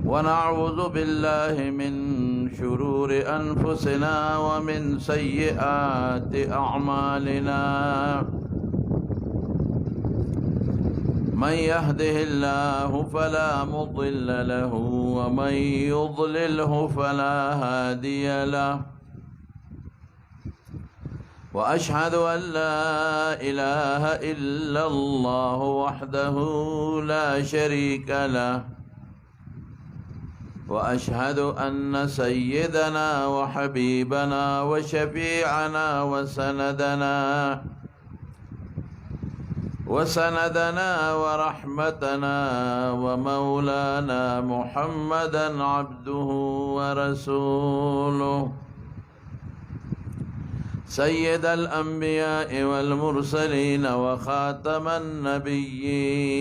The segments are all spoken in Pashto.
ونعوذ بالله من شرور أنفسنا ومن سيئات أعمالنا من يهده الله فلا مضل له ومن يضلله فلا هادي له وأشهد أن لا إله إلا الله وحده لا شريك له وأشهد أن سيدنا وحبيبنا وشفيعنا وسندنا ورحمتنا ومولانا محمدا عبده ورسوله سيد الأنبياء والمرسلين وخاتم النبيين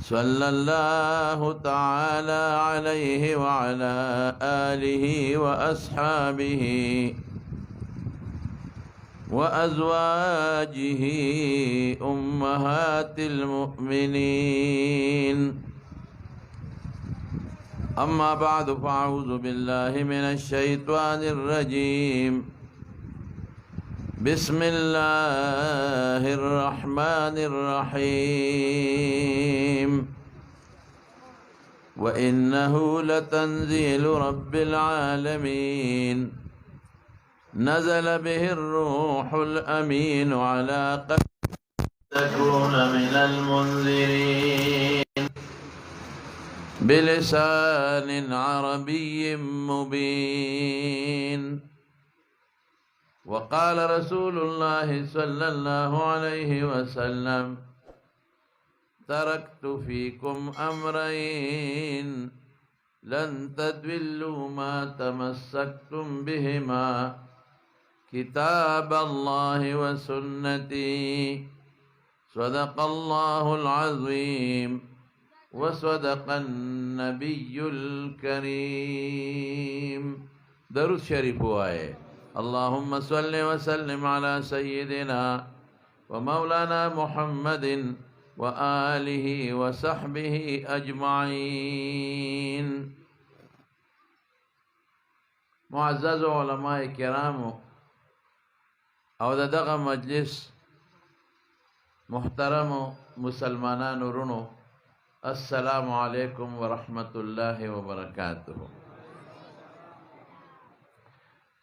صلى الله تعالى عليه وعلى آله وأصحابه وأزواجه أمهات المؤمنين أما بعد فأعوذ بالله من الشيطان الرجيم بسم الله الرحمن الرحيم وإنه لتنزيل رب العالمين نزل به الروح الأمين على قلبك تكون من المنذرين بلسان عربي مبين وقال رسول الله صلى الله عليه وسلم تركت فيكم أمرين لن تضلوا ما تمسكتم بهما كتاب الله وسنتي صدق الله العظيم وصدق النبي الكريم درود شریف آئے اللهم صل وسلم على سيدنا ومولانا محمد وآله وصحبه أجمعين معزز علماء کرام او دغه مجلس محترم مسلمانان ورونو السلام علیکم ورحمت الله وبرکاتہ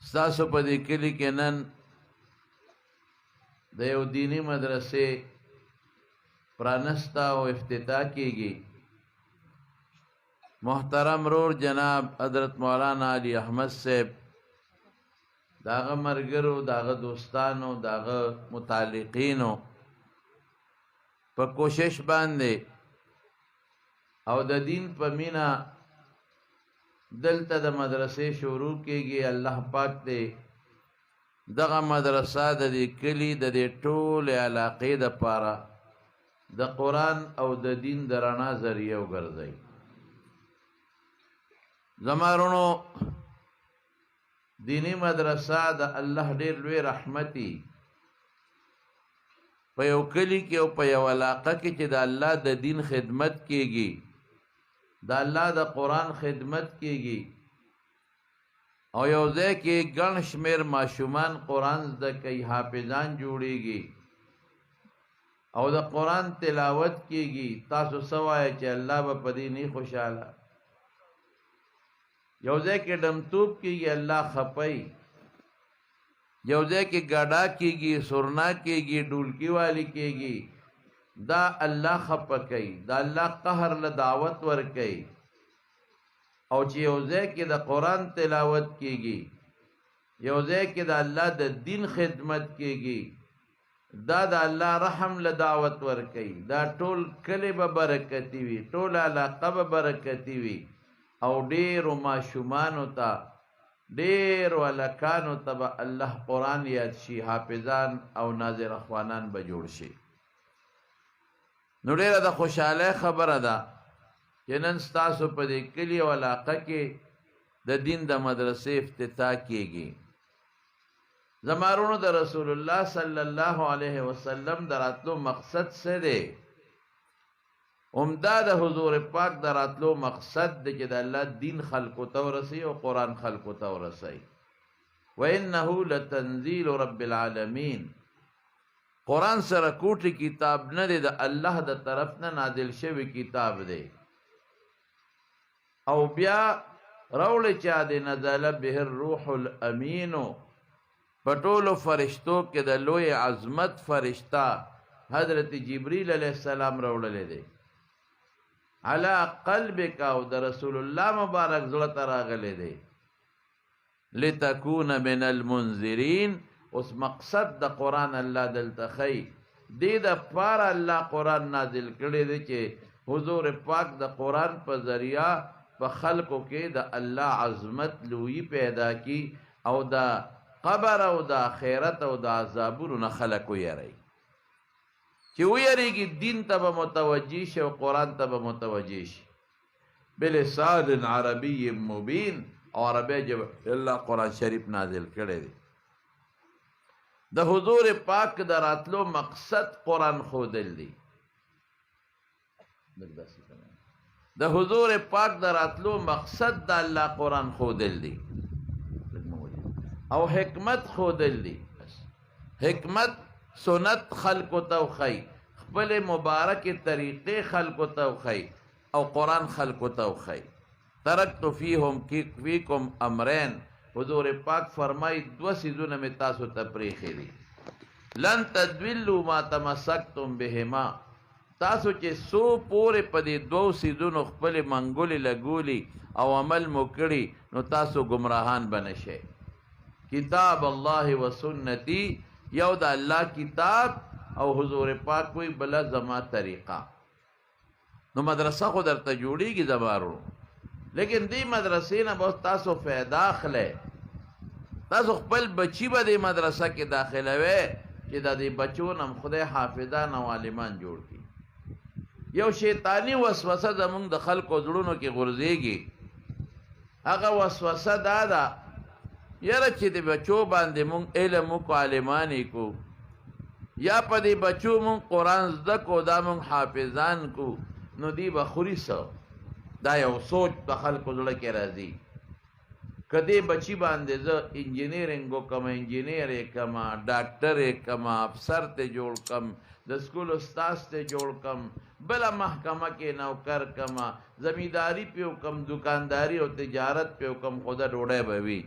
ستاسو په دې کلي کې نن د یو دینی مدرسې پرانستا او افتتاح کیږي محترم رور جناب حضرت مولانا علی احمد صاحب داغه مرګرو داغه دوستانو داغه متعلقینو په کوشش باندې او د دین په مینا دلته د مدرسې شروع کېږي الله پاک دې دغه مدرسه د دې کلي د دې ټولې علاقې دپاره د قرآن او د دین د رڼا ذریعه وګرځوي زما وروڼو دینی مدرسه د الله ډېر لوی رحمتي په یو کلي کې او په یو علاقه کې چې د الله د دین خدمت کېږي د الله د قرآن خدمت کېږي او یو ځای کې ګڼ شمېر ماشومان قرآن زده کوي حافظان جوړېږي او د قرآن تلاوت کېږي تاسو څه وایئ چې الله به په دې نه خوشحاله یو ځای کې ډمتوب کېږي الله خپي یو ځای کې ګاډا کېږي سرنا کېږي ډولکی والی کېږي دا الله خپه کوي دا الله قهر له دعوت ورکوي او چې یو ځای کې د قرآن تلاوت کېږي یو ځای کې د الله د دین خدمت کېږي دا د الله رحم له دعوت ورکوي دا ټول کلی به برکتي وي ټول علاقه به برکتي وي او ډېرو ماشومانو ته ډېرو هلکانو ته به الله قرآن یاد شي حافظان او ناظر اخوانان به جوړ شي نو ډېره د خوشحالۍ خبره ده چې نن ستاسو په دې کلي او علاقه کې د دین د مدرسې افتتاح کیږي. زمارونو د رسول الله صلی الله علیه وسلم د راتلو مقصد څه دی؟ عمده د حضور پاک د راتلو مقصد دی چې د الله دین خلقو ته ورسوي او قرآن خلقو ته ورسوي. وَإِنَّهُ لَتَنزِيلُ رَبِّ الْعَالَمِينَ. قرآن سره کوټی کتاب نه دی، د الله د طرف نه نازل شوی کتاب دی. او بیا راوړی چا دی نزل به الروح الامین، په ټولو فرشتو کې د لوی عظمت فرشتہ حضرت جبریل علیہ السلام راوړلی دی. علی قلبک، او د رسول الله مبارک زړه ته راغلی دی. لتکون من المنذرین. اوس مقصد د قرآن الله دلته ښیي، دې دپاره الله قرآن نازل کړی دی چې حضور پاک د قرآن په ذریعه په خلقو کې د الله عظمت لویی پیدا کی، او د قبر او د آخرت او د عذابونو نه خلق ویری، چې ویریږي دین ته به متوجه شي او قرآن ته به متوجه شي. بلسان عربی مبین، او عربی ژبه الله قرآن شریف نازل کړی دی. د حضور پاک د راتلو مقصد قرآن ښودل دی. د حضور پاک د راتلو مقصد د الله قرآن ښودل دی او حکمت ښودل دی. حکمت سنت خلقو ته وښیي، خپل مبارک طریقې خلقو ته وښیي، او قرآن خلقو ته وښیي. ترکت فیکم امرین. حضور پاک فرمائی دو سیزونه می تاسو ته پریښي دي. لن تدولوا ما تمسکتم بهما. تاسو چې سو پورې په دې دوو سیزونو خپلې منګولې لګولي او عمل مو کړي، نو تاسو ګمراهان به نشئ. کتاب الله و سنتی، یو د الله کتاب او حضور پاک وی بله زما طریقه. نو مدرسه خو درته جوړیږي زمارو، لیکن دی مدرسې نه به تاسو فایده اخلی. تاسو خپل بچی به دې مدرسه کې داخلوئ چې د دې بچو نه خدای حافظان او عالمان جوړ کړي. یو شیطانی وسوسه زمونږ د خلکو زړونو کې غورځېږي. هغه وسوسه دا ده یاره چې د بچو باندې مونږ علم وکړو، عالمان یې کو، یا په دې بچو مونږ قرآن زده کو، دا مونږ حافظان کو، نو دی به خوري څه. دا یو سوچ د خلکو زړه کې راځي. که دې بچی باندې زه انجینیرنګ وکړم، انجینیر یې کړم، ډاکټر یې کړم، افسر ته جوړ کړم، د سکول استاذ ته جوړ کړم، بله محکمه کې نوکر کړم، زمینداري پې وکړم، دکانداري او تجارت پې وکړم، خو د ډوډۍ به وي.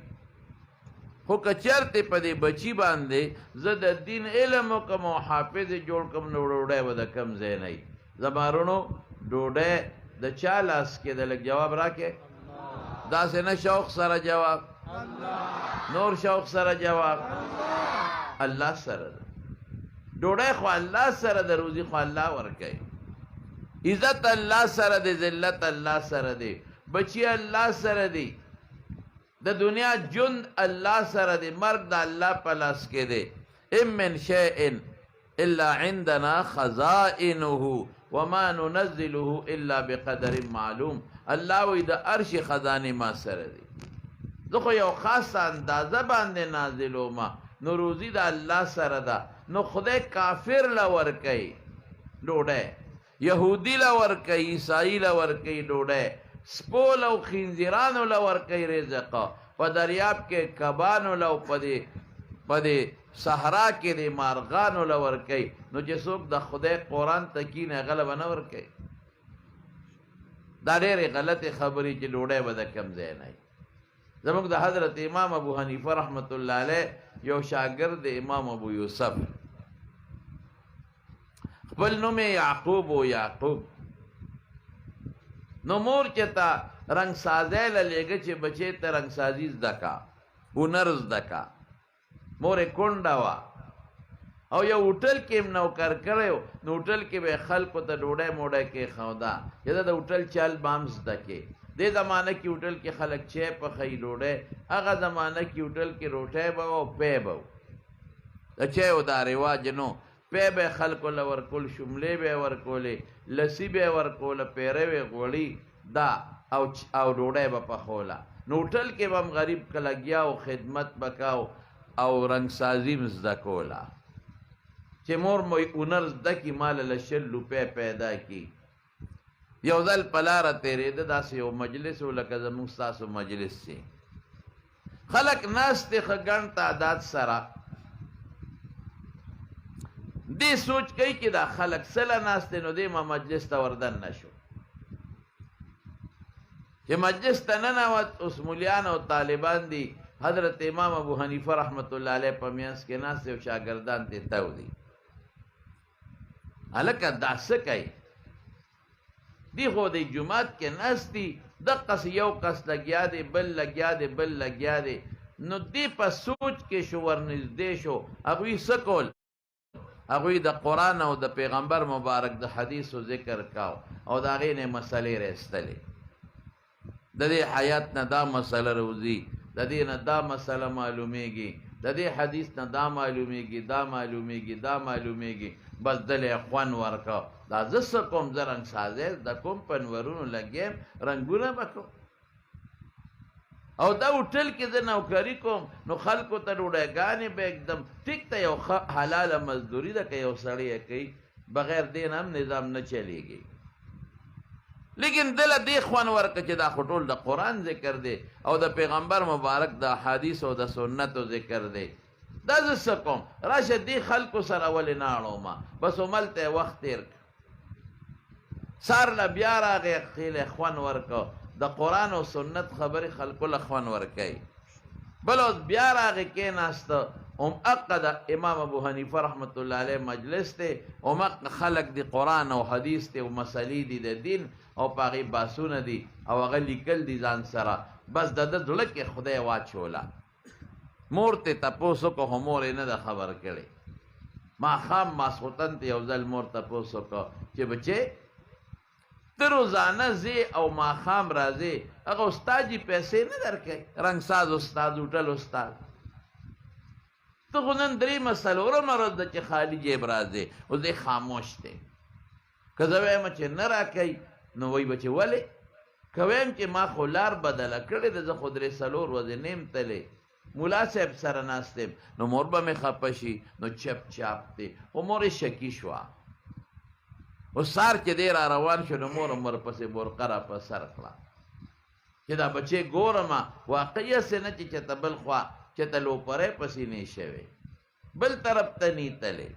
خو که چېرته په دې بچي باندې زه د دین علم وکړم او حافظ یې جوړ کړم، نو ډوډۍ به د کم ځای نه وي. زمارونو ډوډۍ د چا لاس کې د لږ جواب راکې؟ داسې نه شوق سره جواب، نور شوق سره جواب، الله سره ده. ډوډۍ خو الله سره ده، روزي خو الله ورکوي. عزت الله سره دی، ذلت الله سره دی، بچی الله سره دی، د دنیا ژوند الله سره دی، مرګ د الله په لاس کې دی. ام من شیء الا عندنا خزائنه وما ننزله الا بقدر معلوم. الله وی د عرش خزانه ما سره دی، زه خو یو خاصه اندازه باندې نازلوم، نو روزي د الله سره ده. نو خدای کافر له ورکوي ډوډۍ، یهودي له ورکوي، عیسائی له ورکوي ډوډۍ، سپول او خنزیرانو له ورکوي رزق، په دریاب کې کبانو له، په دې صحرا کې د مارغانو له ورکوي. نو چې څوک د خدای قرآن ته کینې هغه له به نه ورکوي. دا ډېرې غلطې خبرې چې ډوډۍ به د کم ځای نه وي. زموږ د حضرت امام ابو حنیفه رحمت الله علیه یو شاگرد امام ابو یوسف، خپل نوم یعقوب و یعقوب. نو مور چې تا رنګ سازی له لېږه چې بچې ته رنګ سازي زده کا، هنر زده کا. مور یې کونډه وه او یو هوټل کې هم نوکر کړی و. نو هوټل کې به یې خلکو ته ډوډۍ موډۍ کېښوده، چې د هوټل چل به هم زده کې. دې زمانه کې هوټل کې خلک چای پخوي، ډوډۍ. هغه زمانه کې هوټل کې روټۍ به وه او پی به و. د چایو دا رواج نو، پی به یې خلکو له ورکول، شملې به یې ورکولې، لسی به یې ورکوله، پیره به یې غوړي دا او ډوډۍ به پخوله. نو هوټل کې به هم غریب که لګیا او خدمت به کاو او رنګ سازي م زده کوله چې مور مو هنر زده کړي ماله له 100 روپۍ پیدا کړي. یو ځل په لاره تېرېده داسې یو مجلس و لکه زموږ ستاسو مجلس چې خلک ناست دي ښه ګڼ تعداد سره. دې سوچ کوي چې دا خلک سله ناست دی نو دې ما مجلس ته وردن نه شو. چې مجلس ته ننوت اوس مولیان او طالبان دي حضرت امام ابو حنیفه رحمت الله علیه په میانس کې ناست دی او شاګردان ترې تو دي. هلکه دا څه کوي؟ دی خو د جومات کې ناست دي دقسې یو کس لګیا دی بل لګیا دی بل لګیا دی. نو دې په سوچ کې شو ورنږدې شو هغوی څه کول؟ هغوی د قرآن او د پیغمبر مبارک د حدیثو ذکر کاو او د هغې نه مسلې راایستلې. د دې حیات نه دا مسله روځي، د دې نه دا مسله معلومیږي، د دې حدیث نه دا معلومیږي، دا معلومیږي، دا معلومیږي. بس دلې خوند ورکړه دا زه څه کوم؟ زه رنګ سازی زده کوم، په نورونو لګیم، رنګونه به کوم او دا هوټل کې زه نوکري کوم. نو خلکو ته ډوډۍ به एकदम ټیک ته یو حلاله مزدوري ده که یو سړی یې کوي بغیر دې نه هم نظام نه چلیږي. لیکن دله دې خوند ورکړه چې دا خو ټول د قرآن ذکر دی او د پیغمبر مبارک د احادیث او د سنتو ذکر دی. دا زه څه کوم؟ راشه دې خلکو سره ولې نه اړومه؟ بس هملته یې وخت تېر کړه. سار له بیا راغی خیلی خوند ورکړه د قرآن او سنت خبرې خلکو له خوند ورکوي. بل اوس بیا راغی کېناسته همهغه د امام ابو حنیفه رحمت الله علیه مجلس دی، همهغه خلک د قرآن او حدیث دی او مسلې دي د دین او په هغې بحثونه دي او هغه لیکل دي ځان سره. بس د ده زړه کې خدای واچوله. مور ته تپوس وکړو خو مور یې نه ده خبر کړې. ماښام ماسخوتن ته یو ځل مور تپوس وکړو چې بچې ته روزانه ځې او ماښام راځې هغه استاد جي پیسې نه درکوي، رنګساز استاد، هوټل استاد، ته خو نن درېیمه څلورمه ورځ ده چې خالي جیب راځې. اوس دی خاموش دی. که زه وایم چې نه راکوي نو وایي به چې ولې؟ که وایم چې ما خو لار بدله کړې ده زه خو 3-4 ورځې نیم تللی مولا صاحب سره ناست یم نو مور به مې خفه شي. نو چپ چاپ دی خو مور یې شکي شوه. اوس سار چې دی را روان شو نو مور هم ورپسې برقه را په سر کړه چې دا بچې ګورمه واقعي هسې نه چې چېته بل خوا چېته لوپری پسې نه شوی بل طرف ته نی تللی.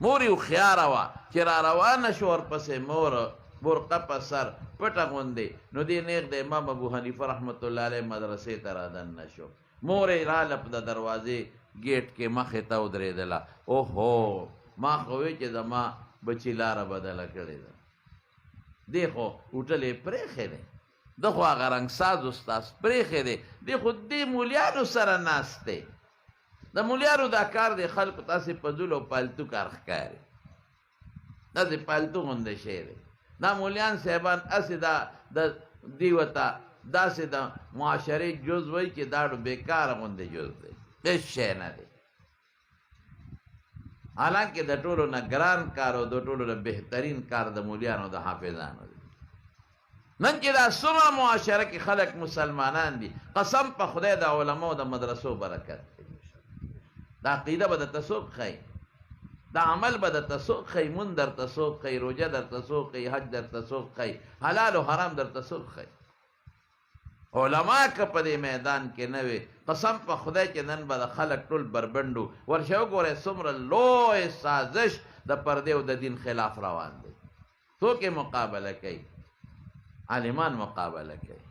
مور یې هوښیاره وه چې را روانه شو ورپسې مور برقه په سر پټه غوندې. نو دې نیغ د امام ابو حنیفه رحمت الله علیه مدرسې ته رادننه شو. مور یې راله په د دروازې ګیټ کې مخې ته ودرېدله. اوهو ما خو وی چې زما بچی لاره بدله کړې ده. دی خو هوټل یې پرېښی دی، ده خو هغه رنګساز استاز پرېښی دی، دی خو دې مولیانو سره ناست دی. د مولیانو دا کار دی خلکو تاسې په زول او پالتو کار ښکاري، داسې پالتو غوندې شی دی. دا مولیان صاحبان هسې د دې ورته داسې د معاشرې جز وایي چې دا بېکاره غوندې جز دی، هېڅ شی نه دی. حالانکه د ټولو نه ګران کار او د ټولو نه بهترین کار د مولیانو د حافظانو دی. نن چې دا څومره معاشره کې خلک مسلمانان دي، قسم په خدای د علماو د مدرسو برکت دی. دا عقیده به درته څوک ښایي، دا عمل به درته څوک ښایي، مونځ درته څوک ښایي، روژه درته څوک ښایي، حج درته څوک ښایي، حلال او حرام درته څوک ښایي. علما که په دې میدان کې نه وي قسم په خدای چې نن به د خلک ټول بربنډو. ورشه وګورئ څومره لوی سازش د پردې او د دین خلاف روان دی. څوک یې مقابله کوي؟ عالمان مقابله کوي.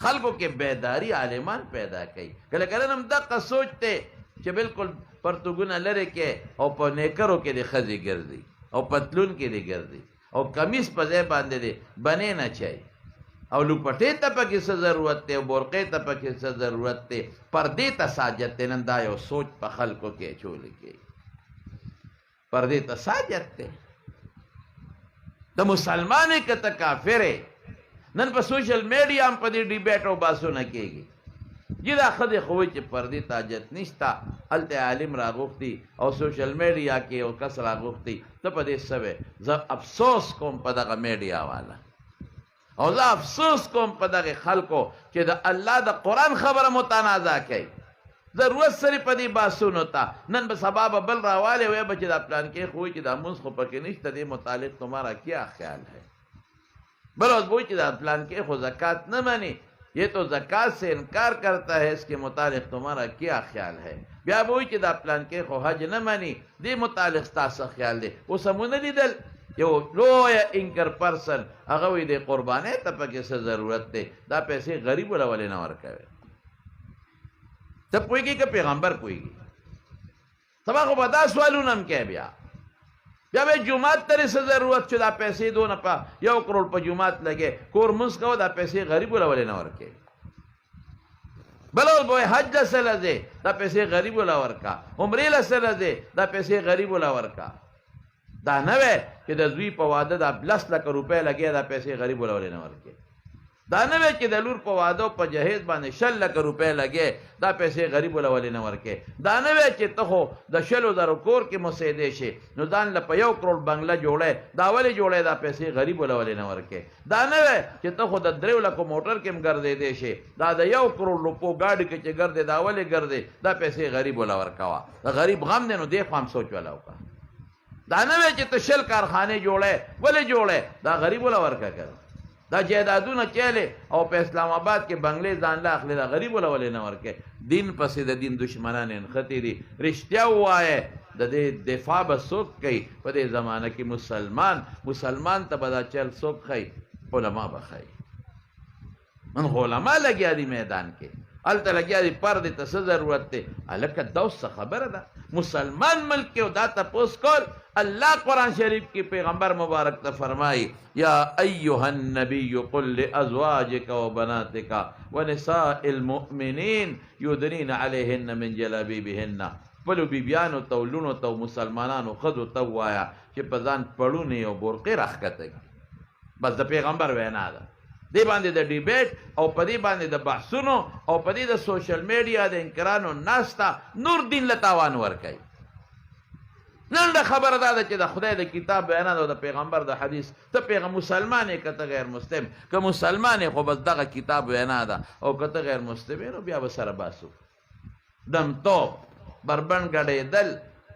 خلکو کې بیداری عالمان پیدا کوي. کله کله هم دقه سوچ دی چې بالکل پرتوګونه لرې کې او په نیکرو کې د ښځې ګرځي او پتلون کې دی ګرځي او کمیس په ځای باندې دی بنې نه چای او لوپټې ته پکې څه ضرورت دی او بورقې ته پکې څه ضرورت دی، پردې ته ساجت دی. نن دا یو سوچ په خلکو کې اچولی کېږي، پردې ته ساجت دی. د مسلمان که ته کافر یې، نن په سوشل میډیا هم په دې ډیبیټ او بحثونه کېږي چې دا ښځې خو وایي چې پردې ته حاجت نشته، هلته عالم راغوښتي او سوشل میډیا کې یو کس راغوښتي، ته په دې څه وې؟ زه افسوس کوم په دغه میډیا والا او زه افسوس کوم په دغه خلکو چې د الله د قرآن خبره متنازع کوي. ضرورت سره په دې باسونو ته نن به سبا به بل راوالی وی به چې دا پلان کې خو چې دا مونځ خو پکې نشته دې متعلق تمہارا کیا خیال ہے. بل اوس وایي چې دا پلان کې خو زکات نه مني، یہ تو زکات سے انکار کرتا ہے، اس کے متعلق تمہارا کیا خیال ہے. بیا به وایي چې دا پلان کې خو حج نه مني، دې متعلق ستاسو خیال دی. اوس هم ونه لیدل یو لویه انکر پرسن هغه وایي د قربانۍ ته پکې څه ضرورت دی، دا پیسې غریبو له ولې نه ورکوي. ته پوهېږي که پیغمبر پوهېږي؟ سبا خو به دا سوالونه هم کوي. بیا به جومات ته څه ضرورت چې دا پیسې دونه په 1 کروڑ په جومات لګې، کور مونځ کوه دا پیسې غریبو له ولې نه ورکوي. بل اوس به حج له څه له ځې دا پیسې غریبو له ورکه، عمرې له څه له ځې دا پیسې غریبو له ورکه. دا نه وی چې د زوی په واده دا 10 لکه روپۍ لګې دا پیسې غریبو له ولې نه ورکوي. دا نه وی چې د لور په واده په جهیز باندې 6 لکه روپۍ لګې دا پیسې غریبو له ولې نه ورکوي. دا نه وی چې ته خو د 100,000 کور کې مسیدې شي نو ځان له په 1 کروڑ بنګله جوړی، دا ولې جوړی دا پیسې غریبو له ولې نه ورکوي. دا نه وی چې ته خو د 3 لکو موټر کې هم ګرځېدی شي، دا د 1 کروڑ روپو ګاډي کې چې ګرځې دا ولې ګرځې دا پیسې غریبو له ورکوه. د غریب غم دی نو دې خو هم سوچ ولا وکړه. دا نه وی چې ته 100 کارخانې جوړی، ولې جوړی دا غریبو له ورکه کړه. دا جیدادونه چیلې او په اسلام آباد کې بنگلې ځان له اخلي دا غریبو له ولې نه ورکوي. دین پسې د دین دشمنان نښتي دي. رښتیا ووایه د دې دفاع به څوک کوي په دې زمانه کې؟ مسلمان ته به دا چل څوک ښایي؟ علما به ښایي. نن خو علما لګیا دي میدان کې، هلته لګیا دي پردې ته څه ضرورت دی؟ هلکه دا اوس څه خبره ده؟ مسلمان ملک کې دا تپوس کول. اللہ قرآن شریف کی پیغمبر مبارک تا فرمائی یا ایوہ النبی قل لأزواجک و بناتک و نساء المؤمنین یدنین علیہن من جلابیبہن. پلو بیبیانو تو لونو تو مسلمانانو خدو تو وایا چې پزان پړونی او برقی راخکته. بس د پیغمبر وینا ده. دی باندې د ډیبیټ او پدی باندې د بحثونو او پدی د سوشل میډیا د انکرانو ناستا نور دین لتاوان ورکي. نن د خبره ده چې د خدای د کتاب بیان او د پیغمبر د حدیث ته پیغمبر مسلمان که ته غیر مسلم که مسلمان خو بس دغه کتاب بیان ده او که ته غیر مسلم نو بیا به سره باسو دم توپ بربند ګډېدل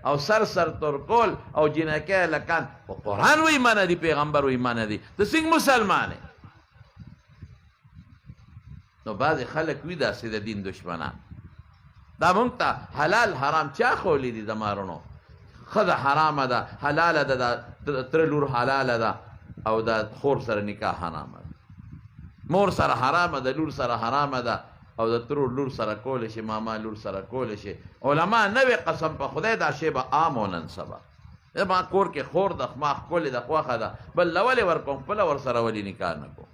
او سر ترکول او جنکه لکان. او قرآن و ایمان دی، پیغمبر و ایمان دی، ته څنګه مسلمان یې؟ نو بعض خلک وي داسې د دین دشمنان. دا مونږ ته حلال حرام چا خولی دي؟ زمارونو خزه حرامه ده، حلاله ده، د تره لور حلاله ده او د خور سره نکاح حرامه ده، مور سره حرامه ده، لور سره حرامه ده او د ترور لور سره کولی شي، ماما لور سره کولی شي. علما نوې قسم په خدای دا شی به عام و نن سبا. ما کور کې خور د ما ښکلې ده خوښه ده بل له ولې ورکوم خپله ورسره ولې نکاح نه کوم؟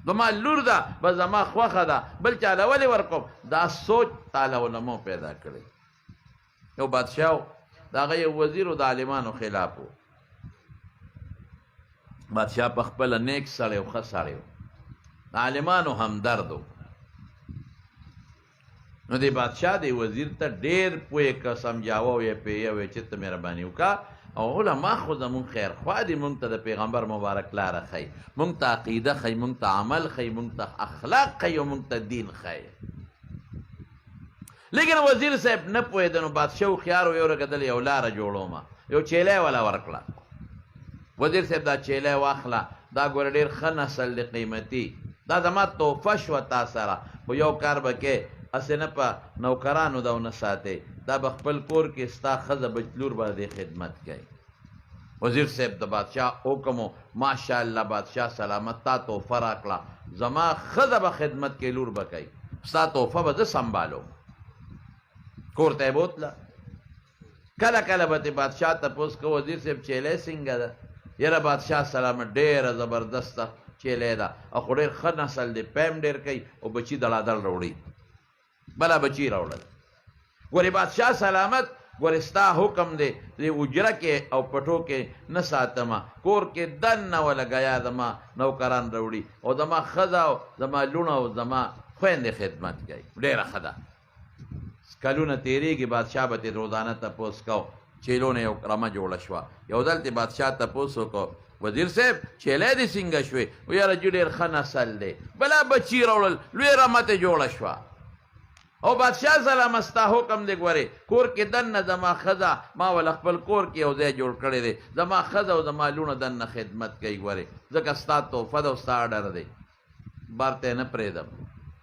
زما لور ده بس زما خوښه ده بل چا له ولې ورکوم؟ دا سوچ تعالی علماو پیدا کړی. یو بادشاه د هغه یو وزیر و د عالمانو خلاف و. بادشاه په خپله نیک سړی و، ښه سړی و، د عالمانو همدرد و. نو دی بادشاه دی وزیر ته ډېر پوهې که سمجاوه یې پېیه وی چې ته مهرباني وکړه او علما خو زمونږ خیرخوا دي، مونږ ته د پیغمبر مبارک لاره ښیي، مونږ ته عقیده ښیي، مونږ ته عمل ښیي، مونږ ته اخلاق ښیي او مونږ ته دین ښیي. لیکن وزیر صاحب نه پوهېده. نو بادشاه هوښیار و، یو رګدل یو لاره جوړومه، یو چیلی ولا ورکړه. وزیر صاحب دا چیلی واخله، دا ګوره ډېر ښه نسل دی قیمتي، دا زما تحفه شوه تا سره، خو یو کار به کې اسې نه په نوکرانو ده ونه ساتې، دا به خپل کور کې ستا ښځه بچلور به دې خدمت کوي. وزیر صاحب د بادشاه حکم و، ماشاءالله بادشاه سلامت تا تحفه راکړه، زما ښځه به خدمت کې لور به کوي، ستا تحفه به زه سنبالوم. کور ته یې بوتله. کله کله به تې بادشاه تپوس که وزیر صاحب چیلی څنګه ده؟ یاره بادشاه سلامت ډېره زبردسته چیلی ده او خو ډېر ښه نسل دی، پیم ډېر کوي او بچي دړادړ راوړي. بله بچی راوړل. ګورې بادشاه سلامت ګورې ستا حکم دی د اجره کې او پټو کې نه ساتمه، کور کې دننه ولګیا زما نوکران راوړي او زما ښځه او زما لوڼه او زما خویندې خدمت کوي، ډېره ښه ده. کلونه تېرېږي بادشاه به ترې روزانه تپوس کو، چیلونه یو کرمه جوړه شوه. یو ځل تې بادشاه تپوس وکړو وزیر صاحب چیلې دې څنګه شوې؟ و یاره جي ډېر ښه نسل دی. بلا بچي راوړل، لوی رمته جوړه شوه. او بادشاہ سلام ستا حکم دی، ګورې کور کې دننه زما ښځه، ما ول خپل کور کې یو ځای جوړ کړی دی، زما ښځه او زما لوڼه دننه خدمت کوي، ګورې ځکه ستا تحفه ده او ستا اډر دی، بار ته نه پرېږدم.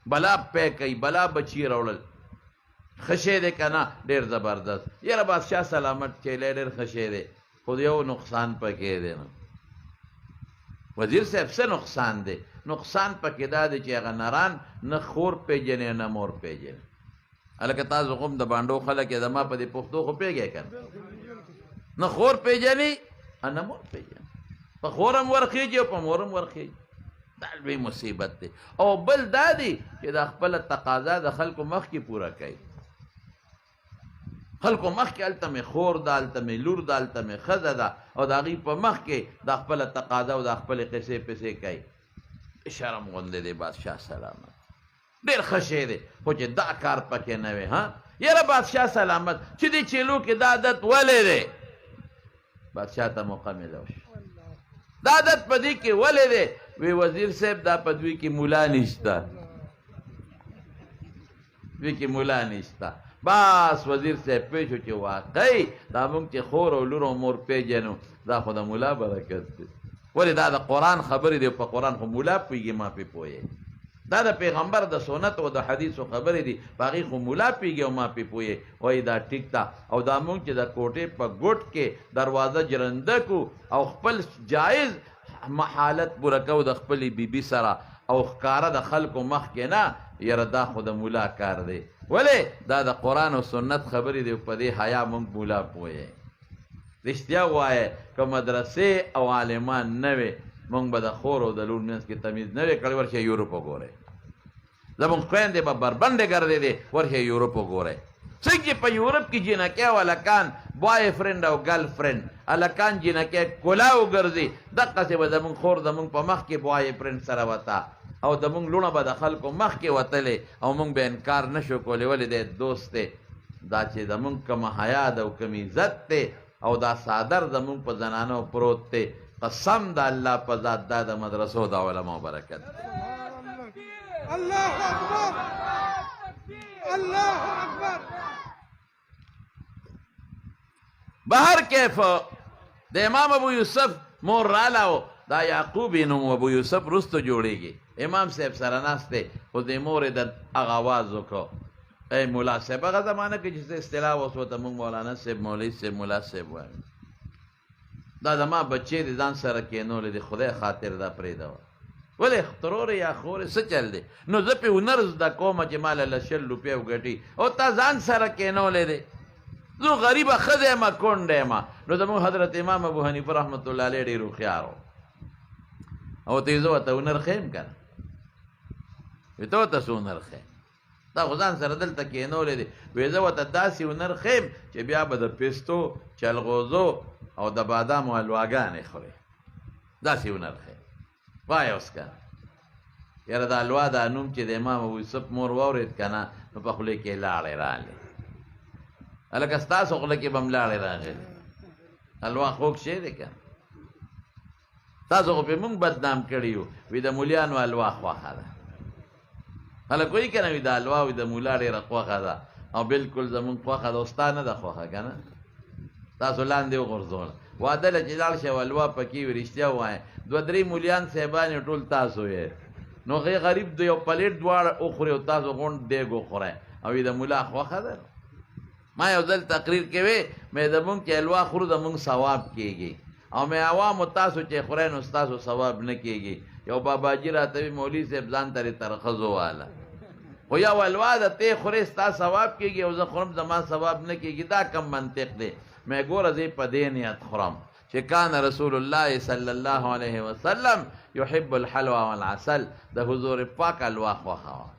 بلا پی کوي، بلا بچي راوړل. ښه شی دی که نه؟ ډېر زبردست. یاره بادشاہ سلامت چیلی ډېر ښه شی دی، خو یو نقصان پکې دی نه. وزیر صاحب څه نقصان دی؟ نقصان پکې دا دی چې هغه نران نه خور پیژنې نه مور پیژنې. هلکه تاسو خو هم د بانډو خلک یې زما په دې پښتو خو پوهېږئ که نه خور پیژنې نه مور پیژنې. په خور هم ورخېږي او په مور هم ورخېږي. دا لوی مصیبت دی. او بل دا دی چې دا خپله تقاضا د خلکو مخکې پوره کوي. خلکو مخکې هلته مې خور ده، هلته مې لور ده، هلته مې ښځه ده، او د هغې په مخکې دا خپله تقاضا او دا خپلې قصې پسې کوي. شرم غوندې دی بادشاه سلامت. ډېر ښه شی دی، خو چې دا کار پکې نه وي. ها یاره بادشاه سلامت چې دې چیلو کې دا عادت ولې دی؟ بادشاه ته موقع میلاو شو. دا عادت په دې کې ولې دی؟ وی وزیر صاحب دا په دوی کې مولا نشته، دوی کې مولا نشته. بس وزیر صاحب پوه شو چې واقعي دا موږ چې خور او لور او مور پیژنو دا خو د مولا برکت دی. ولې دا د قرآن خبرې دی، په قرآن خو مولا پوهېږي، ما پې پوهېږي. دا د پیغمبر د سنت او د حدیثو خبرې دي، په هغې خو مولا پوهېږي او ما پې پوهېږي. وایي دا ټیک ده. او دا موږ چې د کوټې په ګوټ کې دروازه جرنده کو او خپل جایز حالت پوره کو د خپلې بیبي سره او ښکاره د خلکو مخکې نه، یاره دا خو د مولا کار دی. ولې دا د قرآن او سنت خبرې دی، په دې حیا موږ مولا پوهېږي. رښتیا وایه که مدرسې او عالمان نه وې، موږ به د خور او د لور منځ کې تمیز نه وې کړی. ورشئ یورپ وګورئ، زموږ خویندې به بربنډې ګرځېدې. ورشئ یورپ وګورئ څنګه چې په یورپ کې جینکۍ او هلکان بوای فرینډ او ګرل فرینډ، هلکان جینکۍ کولا وګرځي، دقسې به زموږ خور زموږ په مخ کې بوای فرینډ سره وته، او زموږ لوڼه به د خلکو مخ کې وتلې، او موږ به انکار نه شو کولی. ولې دی دوست دی دا چې زموږ کومه حیا ده او کوم عزت دی، او دا صادر زموږ په زنانو پروت دی. قسم د الله په ذات دا د مدرسو د علماء برکت دی. الله اکبر، الله اکبر. بهر کیف د امام ابو یوسف مور رالاو، دا یعقوب نوم ابو یوسف رستو جوړیږي. امام صاحب سره ناست دی، خو د مور د هغه آواز وکړو ای مولا صاحب. هغه زمانه کې چې اصطلاح اوس ورته موږ مولانا صاحب، مولوي صاحب، مولا صاحب وایو. دا زما بچې د ځان سره کېنولی دی، خدای خاطر دا پرېږده وه. ولې ترورې یا خورې څه چل دی؟ نو زه پې هنر زده کومه چې ما له 100 روپۍ وګټي، او تا ځان سره کېنولی دی. زه غریبه ښځه یم، کونډه یم. نو زموږ حضرت امام ابو حنیفه رحمت الله علیه ډېر هوښیار و، او ته یې زه ورته هنر ښیم که نه، وی ته ورته څه هنر ښیم؟ دا خو ځان سره دلته کېنولی دی. وی زه ورته داسې هنر ښیم چې بیا به د پستو، چلغوزو او د بادامو حلواګانې خورې، داسې هنر ښیم. وایه اوس که یاره د حلوا دا نوم چې د امام ابو یوسف مور واورېد که نه، نو په خولې کې لاړې راغلې. هلکه ستاسو خوله کې به هم لاړې راغلې. حلوا خوږ شی دی که تاسو خو پې مونږ بدنام کړي یو. وی د مولیانو حلوا خوښه ده. هلک وایي که نه، وي د حلوا وي د مولا ډېره خوښه ده، او بلکل زمونږ خوښه ده، او ستا نه ده خوښه که نه. تاسو لاندې وغورځوله. واده له چې لاړ شئ او حلوا پکې وي، رښتیا ووایه 2-3 مولیان صاحبان یې ټول تاسو یې. نو هغې غریب د یو پلیټ دواړه وخوري او تاسو غونډ دیګ وخورئ، او وي د مولا خوښه ده. ما یو ځل تقریر کې وی مې زمونږ چې حلوا خورو زمونږ ثواب کېږي، او مې عوامو تاسو چې خورئ نو ستاسو ثواب نه کېږي. یو باباجي راته وي مولوي صاحب ځان ته تر ښځو واله، خو یو حلوا ده ته خورې ستا ثواب کېږي او زه خورم زما ثواب نه کېږي. دا کم منطق دی؟ مې ګوره زه په دې نیت خورم چې کان رسول الله صلی الله علیه وسلم یحب الحلوا والعسل، د حضور پاک حلوا خوښه وه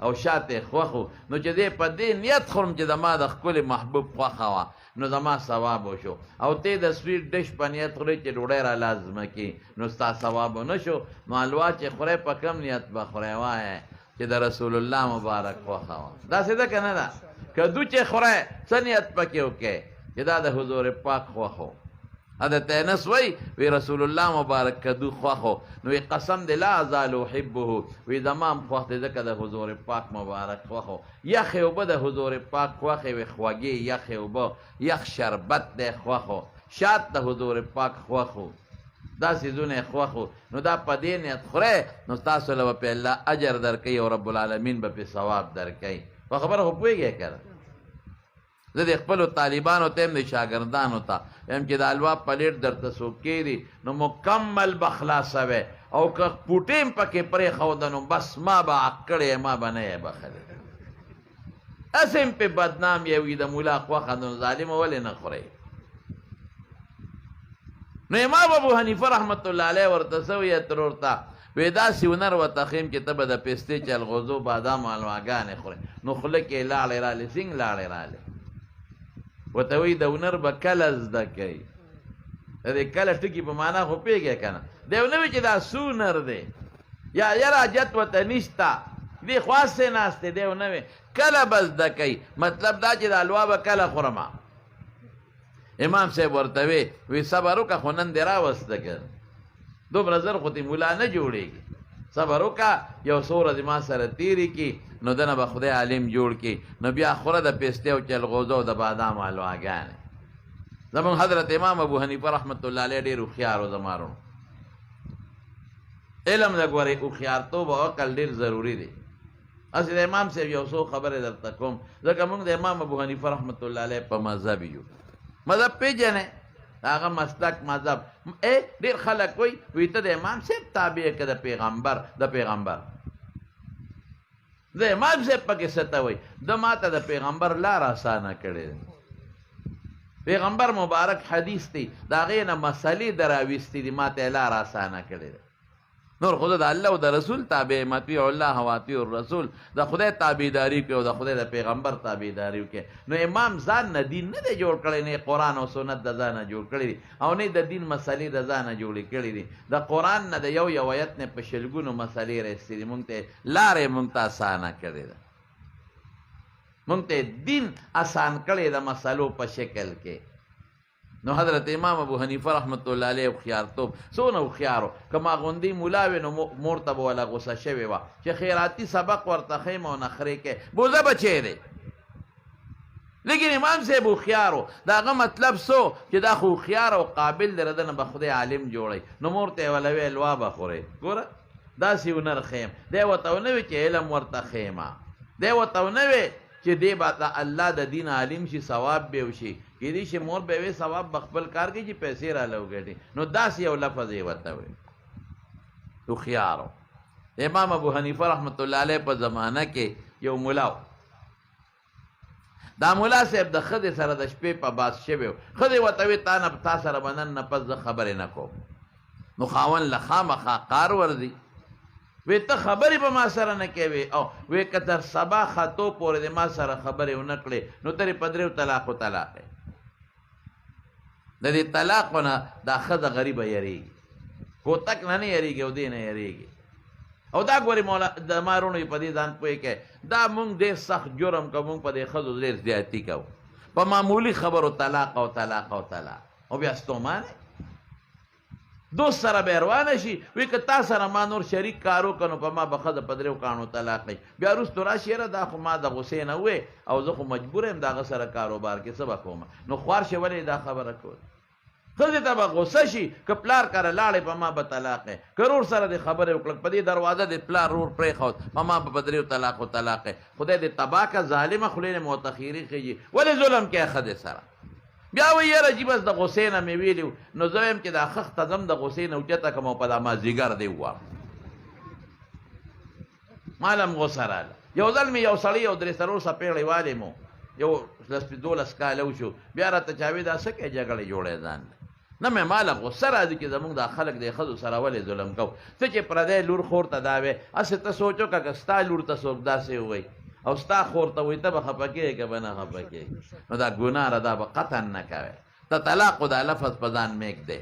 او شاته خوښو. نو چې دې په دې نیت خورم چې زما د ښکلي محبوب خوښه وه، نو زما ثواب وشو. او ته د سویټ ډش په نیت خورې چې ډوډۍ را لازمه کړي، نو ستا ثواب ونه شو. نو حلوا چې خورئ په کم نیت به خورئ؟ وایه چې د رسول الله مبارک خوښه وه. داسې ده که نه ده؟ کدو چې خورئ څه نیت پکې وکړئ چې دا د حضور پاک خوښو. حضرت انس وی رسول الله مبارک کدو خوخو نو قسم دی لا ازال احبه وی زمام خوخت ځکه د حضور پاک مبارک خوخو یخ اوبه د حضور پاک خوخه وی خوږی یخ اوبه یخ شربت د خوخو شات د حضور پاک خوخو دا سیزونه خوخو نو دا پدې نیت خوره نو تاسو له په الله اجر درکې او رب العالمین به په ثواب درکې په خبره هو پويږي کړه زه د خپلو طالبانو ته هم د شاګردانو ته یم چې د الوا پلیټ درته څوک کېدي نو مکمل به خلاصوی او که پوټې هم پکې پرېښوده نو بس ما به عقړې ما به نه یې بخلې هسې هم پې بدنام یې وي د ملا خوښه نو ظالمه ولې نه خورئ نو امام ابو حنیفه رحمت الله علیه ورته څه ویې ترور ته وی داسې هنر ورته ښیم چې ته به د پستې چلغوزو بادام حلواګانې خورې نو خوله کې لاړې رالې څنګه لاړې رالې ورته وایي د هنر به کله زده کوي د دې کله ټکي په معنا خو پوهېږې که نه دی ونه وي چې دا څه هنر دی یا یاره حاجت ورته نشته دې خواستې ناست دی دی ونه وي کله به زده کوي مطلب دا چې د حلوا به کله خورمه امام صاحب ورته وی صبر وکړه خو نن دې راوسته که دومره زر خو دې ملا نه جوړېږي صبر وکړه یو څو ورځې ما سره تېرې کړي نو دنه به خدای عالم جوړ کړي نو بیا خوره د پستې او چلغوزو او د بادام حلواګانې زمونږ حضرت امام ابو حنیفه رحمت الله علیه ډېر هوښیار و زمارو علم د ګورې هوښیارتوب او عقل ډېر ضروري دی هسې د امام صاحب یو څو خبرې درته کوم ځکه موږ د امام ابو حنیفه رحمت الله علیه په مذهب یو مذهب پېژنې هغه مسلک مذهب ډېر خلک وایي ته د امام صاحب تابع که د پیغمبر د امام صاحب پکې څه ته وایي ده ما ته د پیغمبر لار اسانه کړې ده پیغمبر مبارک حدیث دی د هغې نه مسلې در راویستې دي ما ته یې لار اسانه کړې ده نور خو د الله او د رسول تابع یم اطیع الله و اطیع الرسول د خدای تابعداري کوي او د خدای د پیغمبر تابعداري کوي نو امام ځان نه دین نه دی جوړ کړی نه قرآن او سنت د ځانه جوړ کړی دي او نه د دین مسلې د ځانه جوړې کړي دي د قرآن نه د یو آیت نه په شلګونو مسلې رسېدي دي مونږ ته لارې مونږ ته اسانه کړې ده مونږ ته دین اسان کړی د مسلو په شکل کې نو حضرت امام ابو حنیفه رحمت الله علیه هوښیارتوب څونه هوښیار و که ما غوندې ملا وې نو مور ته به وله غوسه شوې وه چې خیراتي سبق ورته ښیم او نخرې کې بوزه بچی دی لیکن امام صاحب هوښیار و د هغه مطلب څو چې دا خو هوښیار او قابل دی د نه به خدای عالم جوړی نو مور ته یې وله وی الوا به خورئ ګوره داسې هنر ښیم دی ورته ونه وي چې علم ورته ښیمه دی ورته ونه وي چې دی به د الله د دین عالم شي ثواب به وشي کېدای شي مور به وي ثواب به خپل کار کوي چې پیسې راله وګټي نو داسې یو لفظ یې ورته وي هوښیار و امام ابو حنیفه رحمت الله علیه په زمانه کې یو ملا و دا ملا صاحب د ښځې سره د شپې په باس شوی و ښځې ورته وي تا سره به نن نه پس زه خبرې نه کوم نو خاوند له خامخا قار ورځي وی ته خبرې به ما سره نه کوې او وی که تر سبا خطو پورې د ما سره خبرې ونه کړې نو ترې په دریو طلاقو طلاق دی د دې طلاقو نه دا ښځه غریبه یریږي کوتک نه نه یریږي او دې نه یریږي او دا ګورې د ما وروڼو په دې ځان پوه کوي دا مونږ ډېر سخت جرم کوو مونږ په دې ښځو ډېر زیاتي کوو په معمولي خبرو طلاق او طلاق او طلاق او بیا ستومانه دوست سره به روانه شي وی که تا سره ما نور شریک کار وکړو نو په ما به ښځه په دریو کاڼو طلاق کړي بیا وروستو راشي یاره دا خو ما د غوسې نه وې او زه خو مجبور یم د هغه سره کاروبار کې څه به کوم نو خوار شي ولې دا خبره کول ښځې ته به غوسه شي که پلار کره لاړې په ما به طلاق یې که رور سره دې خبرې وکړه په دې دروازه دې پلار رور پرېښود په ما به په دریو طلاقو طلاق یې خدای دې تباه که ظالمه خولې نه متخیري خېږي ولې ظلم کوې ښځې سره بیا وایي یاره جي بس د غوسې نه مې ویلي نو زه وایم چې دا خښته ځم د غوسې نه اوچته کړم او په دا مازدیګر دې ووایم مال هم غوسه راله یو ځل مې یو سړی یو درې څلور څپېړې والې مو یو 12 کاله وشو بیا راته چا وایي دا څه کوې جګړې جوړې ځان نه مې ماله غوسه راځي چې زمونږ دا خلک د ښځو سره ولې ظلم کوو څه چې پردی لور خور ته دا وی هسې ته سوچ وکړه که ستا لور ته څوک داسې ووایي او ستا خور ته وایي ته به خفه کېږې که به نه خفه کېږې نو دا ګناه ده دا به قطعا نه کوې ته طلاق خو دا لفظ په ځان میک دی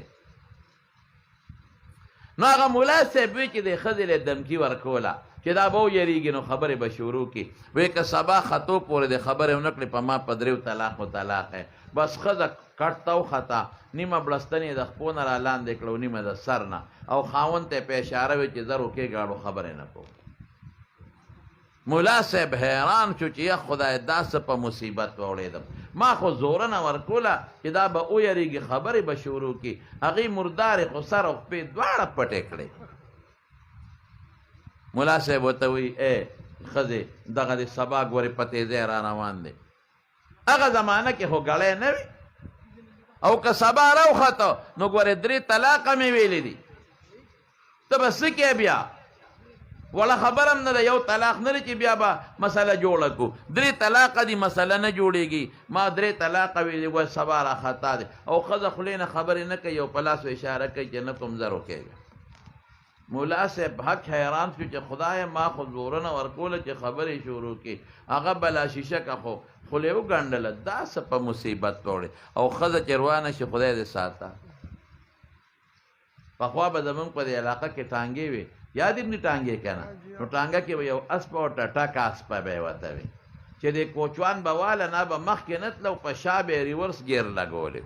نو هغه ملا صاحب وی چې د ښځې له دمکي ورکوله چې دا به ویریږي نو خبرې به شروع کړي وایي که سبا خطو پورې د خبرې ونه کړې په ما په دریو طلاق و طلاق دی بس ښځه کټ ته وخته نیمه بړستنې د خپو نه را لاندې کړه نیمه د سر نه او خاوند ته په اشاره وي چې زه روکې ګاړو خبرې نه کوم مولا صاحب حیران شو چې یا خدای دا څه په مصیبت واوړېدم ما خو زوره نه ورکوله چې دا به ویریږي خبرې به شروع کړي هغې مردارې خو سر او خپې دواړه پټې کړې مولا صاحب ورته وایي ای ښځې دغه د سبا ګورې په تیزۍ را روان دی هغه زمانه کې خو ګړی نه وي او که سبا راوخته نو ګورې 3 طلاقه مې ویلي دي ته به څه کې بیا وړه خبر هم نه ده یو طلاق نه دی چې بیا به مسله جوړه کړو 3 طلاقه دي مسله نه جوړېږي ما 3 طلاقه ویلي وای سبا را خطا دی او ښځه خولې نه خبرې نه کوي او په لاسو اشاره کوي چې نه کوم زه روکېږم مولا صاحب حق حیران شو چې خدای ما خو زوره نه ورکوله چې خبرې شروع کړي هغه بلا شیشه که خو خولې وګنډله دا څه په مصیبت پوړې او ښځه چې روانه شي خدای دې ساته پخوا به زمونږ په دې علاقه کې ټانګې وي یاد دې ټانګې که نه نو ټانګه کې به یو اسپه او ټټک اسپه به یې ورته وي چې د کوچوان به واله نه به مخکې نه تله او په شا به یې ریورس ګیر لګولې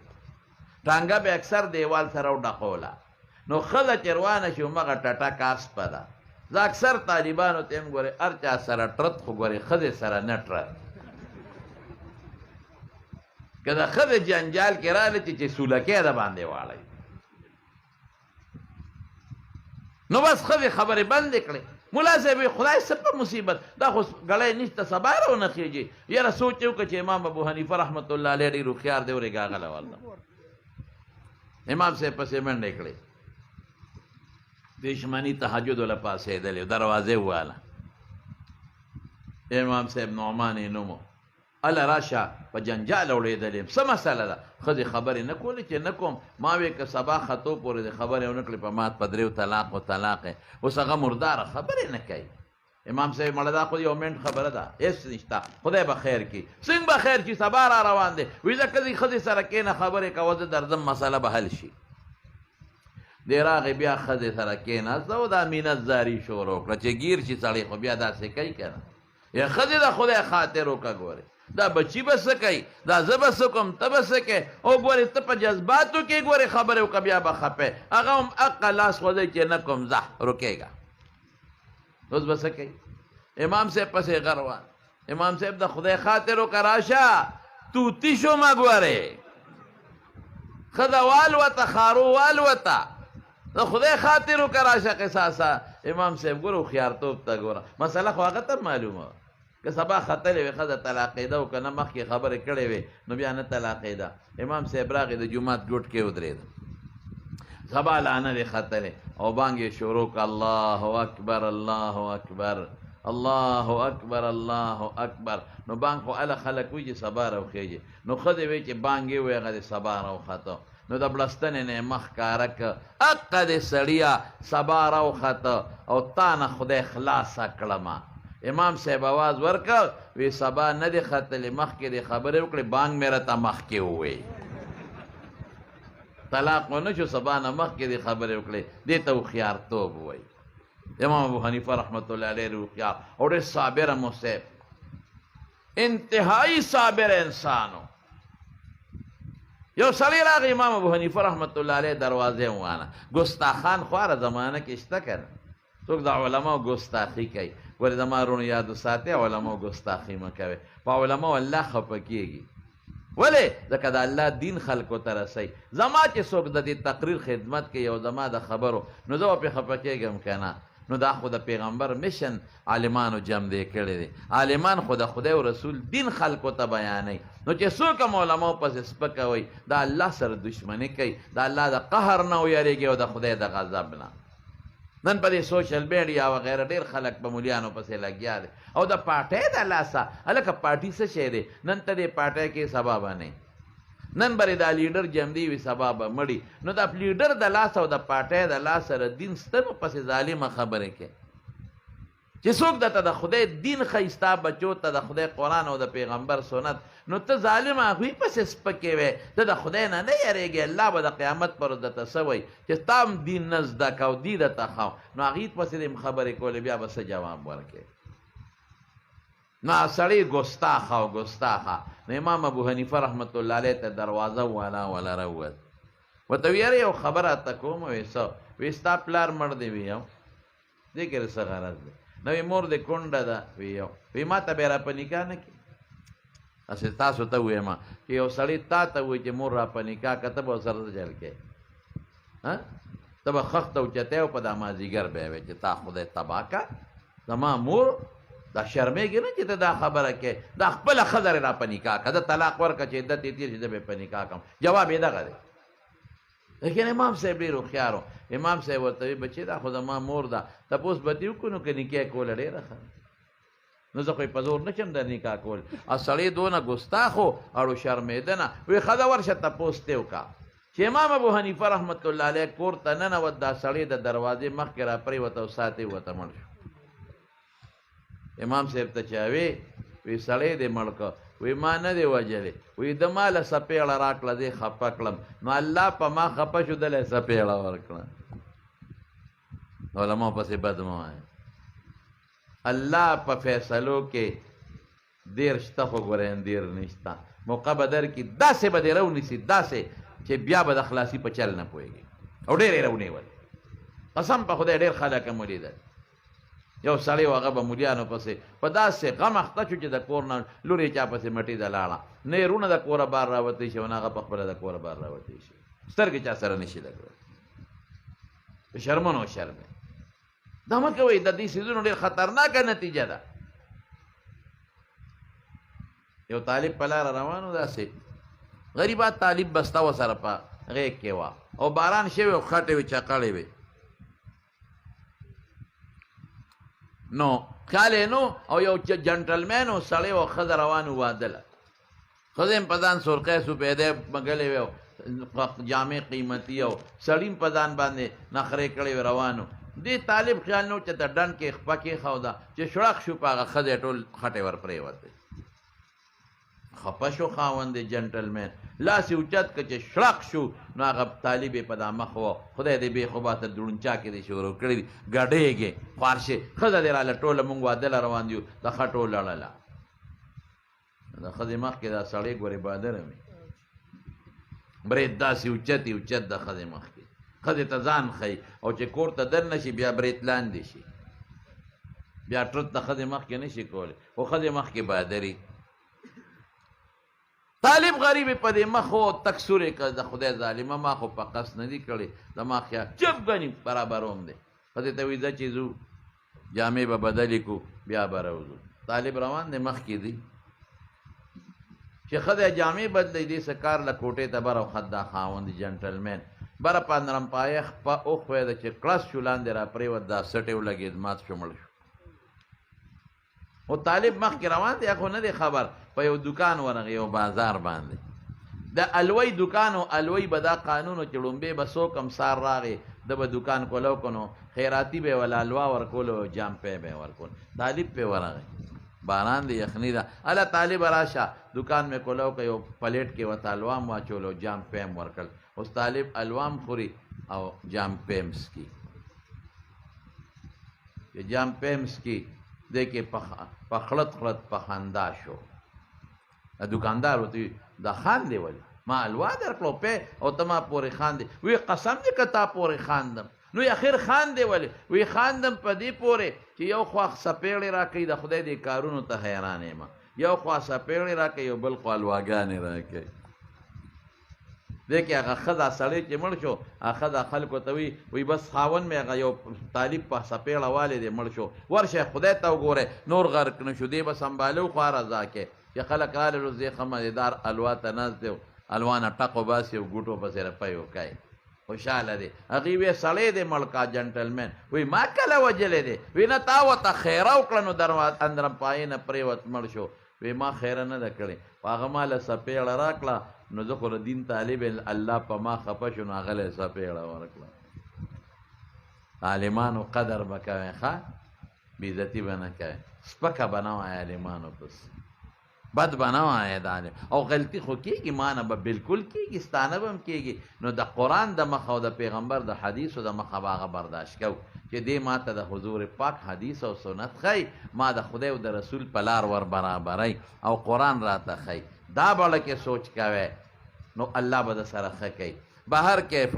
ټانګه به اکثر دیوال سره وډقوله نو ښځه چې روانه شي همغه ټټک اسپه ده زه اکثر طالبانو ته هم ګورې هر چا سره ټرت خو ګورې ښځې سره نه ټرت که د ښځې جنجال کې راغلی چې سولکې د باندې واړی نو بس ښځې خبرې بندې کړې ملا صاحب خدای څه په مصیبت دا خو ګړی نشته سبا راونه خېږي یاره سوچ یې وکړه چې امام ابو حنیفه رحمت الله علیه ډېر هوښیار دی ورې ګاغله والله امام صاحب پسې منډې کړې پېشمني تهجد وله پاڅېدلې دروازې وواله امام صاحب نعمان یې نوم اله راشه په جنجال اورېدلې څه مسله ده ښځې خبرې نه کولې چې نه کوم ما وې که سبا خطو پورې د خبرې ونه کړې په مات په 3 طلاق و طلاق یې اوس هغه مرداره خبرې نه کوي امام صاحب مړه دا خو یو منټ خبره ده هېڅ نشته خدای به خیر کړي څنګه به خیر کړي سبا را روان دی وایي ځکه دې ښځې سره کښېنه خبرې کوه زه درځم مسله به حل شي دی راغې بیا ښځې سره کښېناسته او دا مینت زاري شروع کړه چې ګیر شي سړی خو بیا داسې کوي که نه یا ښځې د خدای خاطر وکړه ګورې دا بچی به څه کوي دا زه به څه کوم ته به څه کوې او ګورې ته په جذباتو کې ګورې خبرې وکړه بیا به خپې هغه هم حقه لاس خوځوي چې نه کوم ځه روکېږه اوس به څه کوي امام صاحب پسې غروان امام صاحب د خدای خاطر وکړه راشه توتي شومه ګورې ښځه والوته خارو والوته د خدای خاطر وکړه راشه قصاصه امام صاحب ګوره هوښیارتوب ته ګوره مسله خو هغه ته معلومه که سبا ختلې وي ښځه طلاقېده او که نه مخکې خبرې کړې وې نو بیا نه طلاقېده امام صاحب راغی د جومات ګوټ کې ودرېده سبا لانه دې ختلې او بانګ یې شروع کړه الله اکبر الله اکبر الله اکبر الله اکبر نو بانګ خو هله خلک وي چې سبا راوخېږي نو ښځې وایي چې بانګ یې وایي هغه دې سبا راوخته نو د بړستنې نه یې مخ کاره که حقه دې سړیه سبا راوخته او تا نه خدای خلاصه کړمه امام صاحب آواز ورکړ وی سبا نه دې ختلې مخکې دې خبرې وکړې بانګ مې راته مخکې ووایي طلاق ونه شو سبا نه مخکې دې خبرې وکړې دې ته هوښیارتوب ووایي امام ابو حنیفه رحمت الله علیه هوښیار او ډېر صابره مو صاحب انتهایی صابر انسانو یو سړی راغی امام ابو حنیفه رحمت الله علیه دروازې ووانه ګستاخان خواره زمانه کې شته که نه څوک د علماو ګستاخي کوي ولې زما وروڼو یاد وساتئ علماو ګستاخي مه کوئ په علماو الله خفه کېږي ولې ځکه د الله دین خلکو ته رسئ زما چې څوک د دې تقریر خدمت کوي او زما د خبرو نو زه به پرې خفه کېږم که نه نو دا خو د پیغمبر مشن عالمانو جمع دی کړی دی عالمان خو د خدای او رسول دین خلکو ته بیانوي نو چې څوک هم علماو پسې سپکوئ دا الله سره دشمني کوي د الله د قهر نه ویریږي او د خدای د غضب نه نن په دې سوشل میډیا وغیره ډېر خلک په مولیانو پسې لګیا دي او د پاټۍ د لاسه هلکه پارټي څه شی دی نن ته دې پاټۍ کې سبا به نه نن برې دا لیډر جمدي وي سبا به مړي نو د لیډر د لاسه او د پاټۍ د لاسه سره دین ستنو پسې ظالمه خبرې کوي چې څوک درته د خدای دین ښایي ستا بچو ته د خدای قرآن او د پیغمبر سنت، نو ته ظالم هغوی پسې سپکې وې، ته د خدای نه نه یېرېږې. الله به د قیامت پر ورځ درته څه وایي چې تا هم دین نه زده کو، دي درته ښه، نو هغې پسې دې خبرې کولې، بیا به څه جواب ورکړې؟ نو سړی ګستاخه او ګستاخه. نو امام ابو حنیفه رحمت الله علیه ته دروازه والا ولا راووت، ورته ویل یو خبره ته کوم. وایي څه؟ وایي ستا پلار مړ دی. وي یو دې کې څه غرض دی؟ نو وایي مور دې کونډه ده. وي یو. وایي ما ته بیا را په نکاح نه کړي؟ اسې تاسو ته ووایم چې یو سړی تا ته وایي چې مور را په نکاح که ته به ورسره څه چل کوې؟ ته به خښ ته اوچتی او په دا مازدیګر به یې وایې چې تا خدای تباه که زما مور دا شرمېږي نه چې ته دا خبره کې، دا خپله ښځه را په نکاح که، ده طلاق ورکړه چې عدت یې تېر شي زه به په نکاح کړم. جواب یې دغه دی. لیکن امام صاحب ډېر هوښیار و. امام صاحب ورته وایي بچې دا خو زما مور ده، تپوس به دې وکړو نو که نکاح یې کوله ډېره ښه، نو زه خو یې په زور نه شم در نکاح کول. او سړی دونه ګستاخ و اړو شرمېده نه. وایي ښځه ورشه تپوس دې وکړه. چې امام ابو حنیفه رحمت الله علیه کور ته ننوت، دا سړی د دروازې مخکې را پرېوته او ساعت یې وته مړ شو. امام صاحب ته چا وی سړی دې مړ که؟ وی ما نه دی وجلې. وی د ما له څپېړه راکړه دې خفه کړم، نو الله په ما خفه شو دله څپېړه ورکړه. علماء پسې بد مه وایه. الله په فیصلو کې دیر شته خو ګورې دیر نشته. موقع به درکړي داسې به دې رونیسي، داسې چې بیا به د خلاصي په چل نه پوهېږي، او ډېر یې رونیول. قسم په خدای ډېر خلک مې ولیدل. یو سړی و هغه به ملیانو پسې په داسې غم اخته شو چې د کور نه لور یې چا پسې مټۍ ته لاړه، نه یې رونه د کوره بار راوتی شي او نه هغه په خپله د کوره بار راوتی شي، سترګې چا سره نشي لګولی. په شرمونو شرمې دا مه کوئ. د دې څیزونو ډېر خطرناکه نتیجه ده. یو طالب په لاره روان و، داسې غریبات طالب بسته و سره په غیږ کې وه او باران شوی او خټې وې چقړې وې، نو خیال یې نو. او یو جنټلمین و سړی و ښځه روان و واده له، ښځه یې په ځان سرخی سپیدی مږلې وې او جامې قیمتي او سړي په ځان باندې نخرې کړې وې روان و. دې طالب خیال نو چې د ډنډ کې خپه کېښوده چې شړق شو په هغه ښځې ټول خټې ور پرېوتې. خپه شو خاوند یې جنټلمین، لاس یې اوچت که چې شړق شو، نو هغه طالب یې په دا مخ و، خدای دې بې خوباته دړونچا کې دې شروع کړي دي ګډېږې خوارشې ښځه دې راله ټوله مونږ واده له روان یو د خټو لړله. د ښځې مخکې دا سړی ګورې بادره مې برید داسې اوچت یې اوچت د ښځې مخکې، ښځې ته ځان ښیي او چې کور ته دننه شي بیا برید لاندې شي، بیا ټرت د ښځې مخکې نه شي کولی، خو ښځې مخکې بادري. طالب غریب په دې مخ و تک سورې که د خدای ظالمه ما خو په قصد نه دي کړې، زما خیال چپ ګني برابروم دی. ښځې ته وایي ځه چې ځو جامې به بدلې کړو بیا به راوځو. طالب روان دی مخکې دی چې ښځه جامې بدلوي، دې څه کار له کوټې ته بره وخت دا خاوند جنټلمین بره په نرم پایه خپه وښویده چې کړس شو لاندې را پرېوت، دا سټې ولګېد مات شو مړ شو. او طالب مخکې روان دی، خو نه دی خبر. په یو دکان ورغی، یو بازار باندې د الوی دکان و. الوی به دا قانون و چې ړومبې به څوک هم سار راغی ده به دکان کولو که نو خیراتی به یې وله الوا ورکول او جامپی به یې ورکول. طالب پې ورغی، باران دی یخني ده، هله طالب راشه دکان مې کولو که یو پلیټ کې ورته الوا هم واچول او جامپی هم ورکړل. اوس طالب الوا هم خوري او جامپی هم څکي. چې جامپی هم څکي دی کې په خړت خړت په خندا شو. دکاندار ورته وي دا خاندې ولې؟ ما الوا درکړو پې او ته ما پورې خاندې. وی قسم دې که تا پورې خاندم. نو اخر خاندې ولې؟ وی خاندم په دې پورې چې یو خوا څپېړې را کوي، د خدای دې کارونو ته حیران یم، یو خوا څپېړې را کوي او بل خوا الواګانې را کوي. دی کې هغه ښځه سړی چې مړ شو، هغه ښځه خلکو ته وی بس خاوند مې هغه یو طالب په څپېړه والی دی مړ شو، ورشه خدای ته وګورئ نور غرق نه شو. دی به سنبالو خوا رضا کې چې خلک راغلل اوس دې ښه مزېدار الوا ته ناست دی، الوا نه ټق وباسي او ګوټو پسې رپی وکایي، خوشحاله دی. هغې وی سړی دی مړ کا جنټلمین. وی ما کله وجلی دی؟ وی نه تا ورته خیره وکړه نو اندرم پایې نه پرېوت مړ شو. وی ما خیره نه ده کړې، هغه ما له څپېړه راکړه نو زه خو د دین طالب الله په ما خفه شو نو هغه له څپېړه ورکړه. عالمانو قدر به کوئ ښه. بیزتی بنا کوي سپکه بنا وایه عالمانو پس بد بنا وایه د عالم او غلطي خو کېږي ما نه به بالکل کېږي ستانه به هم کېږي نو د قرآن د مخه او د پیغمبر د حدیثو د مخه به هغه برداشت کوو چې دې ما ته د حضور پاک حدیث او سنت ښیي ما د خدای او د رسول په لار ور برابروي او قرآن راته ښیي دا بړه کې سوچ کوئ نو الله به د سره ښه کوي بهر کیف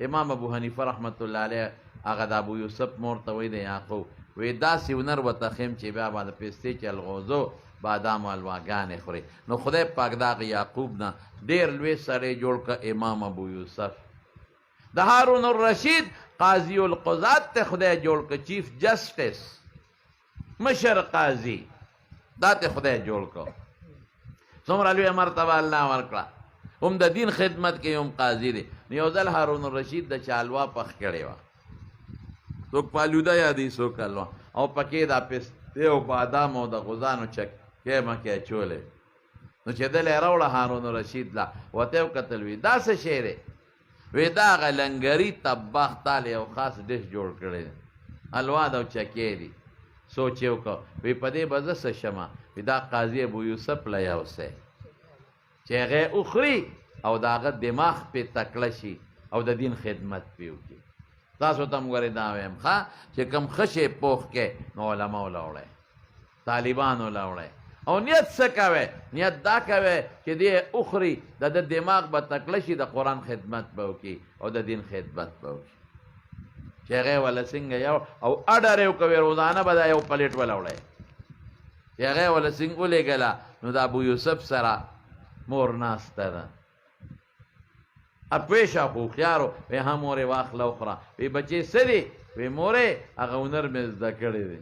امام ابو حنیفه رحمت الله علیه هغه د ابو یوسف مور ته وایي د یعقوب وی داسې هنر ورته ښیم چې بیا به د پستې چلغوزو بادام او الواګانې خوري نو خدای پاک د هغه یعقوب نه ډېر لوی سړی جوړ کړه امام ابو یوسف د هارون الرشید قاضی القضات ته خدای جوړ کړه چیف جسټس مشر قاضي دا ته خدای جوړ کړه څومره لویه مرتبه الله ورکړه هم د دین خدمت کې هم قاضي دی یو ځل هارون الرشید د چالوا پخ کړې وه څوک فالوده یادوي څوک حلوا او پکې دا پستې او بادام او د غوزانو چکې مکې اچولې نو چې دلې راوړه هارون الرشید لا ورته یې وکتل وي دا څه شی دی وی دا هغه لنګري طباخ تاله یو خاص ډش جوړ کړی دی حلوا ده او چکې دي سوچ یې وکړه وی په دې به زه څه شمه وی دا قاضي ابو یوسف له یوسی چې هغه اخري او د هغه دماغ پې تکړه شي او د دین خدمت پې وکړي تاسو ته هم ګورې دا وایم ښه چې کوم ښه شی پوخ کې نو علماو له وړئ طالبانو له وړئ او نیت څه کوئ نیت دا کوئ چې دې اخري د ده دماغ به تکړه شي د قرآن خدمت به وکړي او د دین خدمت به وکړي چې هغې وله څنګه یو او اډر یې وکوي روزانه به دا یو پلیټ وله وړئ چې هغې وله څنګه ولېږله نو د ابو یوسف سره مور ناسته ده اپویشه خو هوښیارو وی ها مورې واخله وخوره وی بچې څه دي وی مورې هغه هنر مې زده کړی دی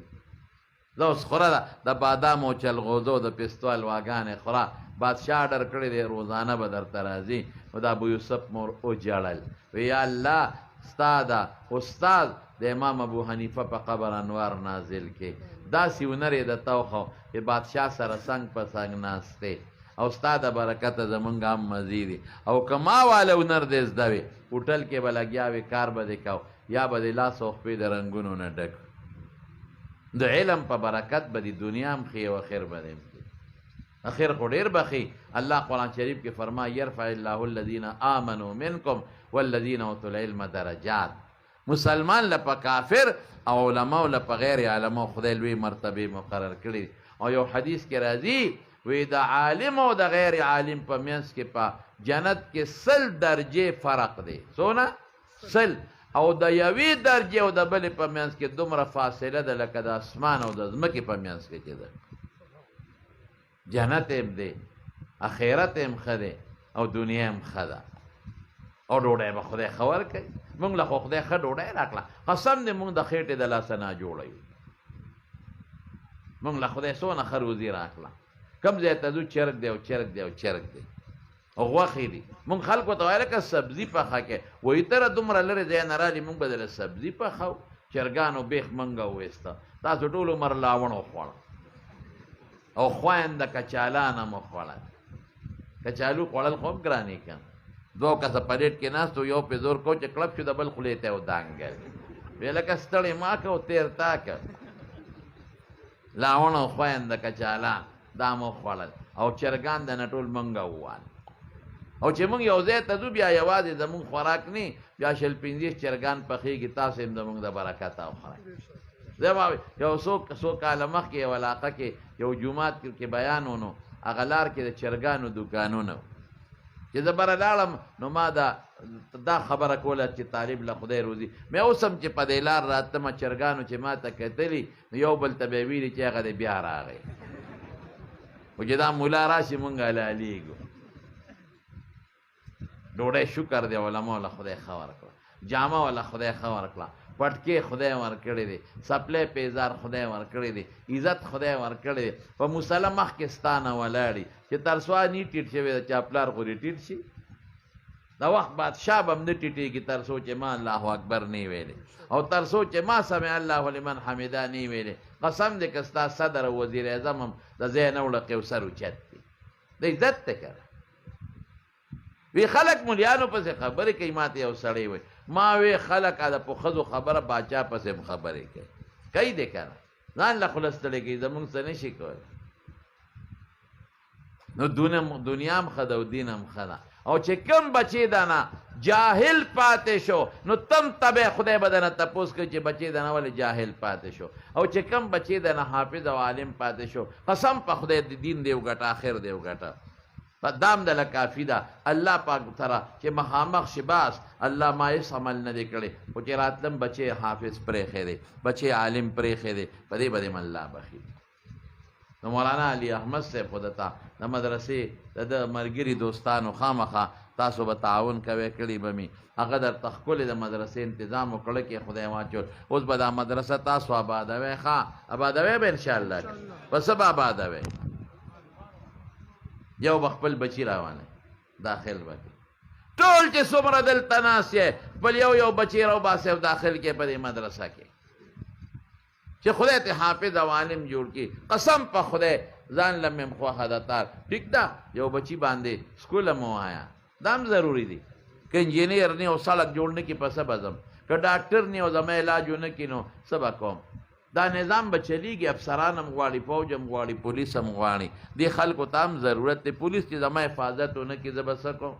زه اوس خوره ده د بادامو چلغوزو د پستو حلواګانې خوره بادشاه اډر کړی دی روزانه به درته راځي نو د ابو یوسف مور وجړل وی یا الله ستا د استاد د امام ابو حنیفه په قبر انوار نازل کې داسې هنر یې درته وښو چې بادشاه سره څنګ په څنګ ناست دی او ستا د برکته زمونږ هم مزي دي او که ما واله هنر دې زده وي هوټل کې به لګیا وي کار به دې کو یا به دې لاس او خپې د رنګونو نه ډک د علم په برکت به دې دنیا هم ښي او اخر به دې هم ښي اخر خو ډېر به ښي الله قرآن شریف کې فرمایي یرفع الله الذین آمنوا منکم والذین اوتوا العلم درجات مسلمان له په کافر او علماو له په غیر علماو خدای لوی مرتبې مقرر کړي او یو حدیث کې راځي وی د عالم او د غیر عالم په منځ کې په جنت کې 100 درجې فرق دی څونه 100 او د یوې درجې او د بلې په منځ کې دومره فاصله ده لکه د اسمان او د ځمکې په منځ کې چې ده جنت هم دی اخرت هم ښه دی او دنیا هم ښه ده او ډوډۍ به خدای ښه ورکوي موږ له خو خدای ښه ډوډۍ راکړه قسم دی موږ د خېټې د لاسه نه جوړه یو موږ له خدای څونه ښه روزي راکړه کم ځای ته ځو چرګ دی او چرګ دی او چرګ دی او غوښې دي مونږ خلکو ته وایي لکه سبزي پخه کې وایي تره دومره لرې ځای نه رالي مونږ به دله سبزي پخو چرګانو بیخ منګه وویسته تاسو ټول عمر لاوڼ وخوړه او خوینده کچالانه مو خوړل کچالو خوړل خو هم ګرانې که دوه کسه پلیټ کې ناست و یو پې زور کو چې کړپ شو د بل خولې ته یې ودانګل ویې لکه ستړی ما که او تېر تا که لاوڼ او خوینده کچالان دا مو خوړل او چرګان د نه ټول منګه ووال او چې موږ یو ځای ته ځو بیا یوازې زموږ خوراک نه بیا 15 چرګان پخېږي تاسو هم زموږ د برکته وخورئ زه به یو څو کاله مخکې یو علاقه کې یو جومات کې بیان ونو هغه لار کې د چرګانو دوکانونه چې زه بره لاړم نو ما دا خبره کوله چې طالب له خدای روزي مې اوس هم چې په دې لار راتلمه چرګانو چې ما ته کتلي نو یو بل ته به یې ویلي چې هغه دی بیا راغی خو چې دا مولا راشي مونږ حلالېږو ډوډۍ شکر دی علماو له خدای ښه ورکړه جامه والا خدای ښه ورکړه پټکې خدای ورکړی دی سپلی پیزار خدای ورکړی دی عزت خدای ورکړی دی په مصله مخکې ستا نه ولاړي چې تر سوا نی ټیټ شوی د چا پلار خو دې ټیټ شي د وخت بادشاه به هم نه ټیټېږي تر څو چې ما الله اکبر نه ویلې او تر څو چې ما سمع الله لمن حمده نه ویلې قسم دې که ستا صدر او وزیر اعظم هم د ځای نه وړقې او سر اوچت دي د عزت ته که وی خلک ملیانو پسې خبرې کوي ما ته یو سړی وی ما وی خلک د په ښځو خبره باچا پسې هم خبرې کوي دی که نه ځان له خلستړی کوي زمونږ څه نشي کولی نو دنیا هم ښه ده او دین هم ښه ده او چې کم بچی ده نه جاهل پاتې شو نو تم تبه خدای به درنه تپوس کوي چې بچی ده نه ولې جاهل پاتې شو او چې کم بچی ده نه حافظ او عالم پاتې شو قسم په خدای د دین دی وګټه آخر دی وګټه دام دله کافي ده الله پاک سره چې مخامخ شي باس الله ما هېڅ عمل نه دی کړی خو چې راتلم بچی حافظ پرېښی دی بچی عالم پرېښی دی په دې به دې الله بخي نو مولانا علي احمد صاحب خو دته د مدرسې د ملګري دوستانو خامخا تاسو به تعاون کوئ کړي به مې هغه درته ښکلې د مدرسې انتظام وکړه کې خدای واچول اوس به دا مدرسه تاسو آبادوئ ښه آبادوئ به انشاءالله په څه به آبادوئ یو به خپل بچي راوانه داخل به ټول چې څومره دلته ناست یې خپل یو یو بچي راوباسئ او داخل کې په دې مدرسه کې چې خدای ته حافظ او عالم جوړ کړي قسم په خدای ځان له مې خوښه ده تار ټیک ده یو بچي باندې سکول هم ووایا دا هم ضروري دي که انجینیر نه او سړک جوړ نه کړي په څه به ځم که ډاکټر نه او زما علاج ونه کړي نو څه به کوم دا نظام به چلیږي افسران هم غواړي فوج هم غواړي پولیس هم غواړي دې خلکو ته هم ضرورت دی پولیس چې زما حفاظت ونه کړي زه به څه کوم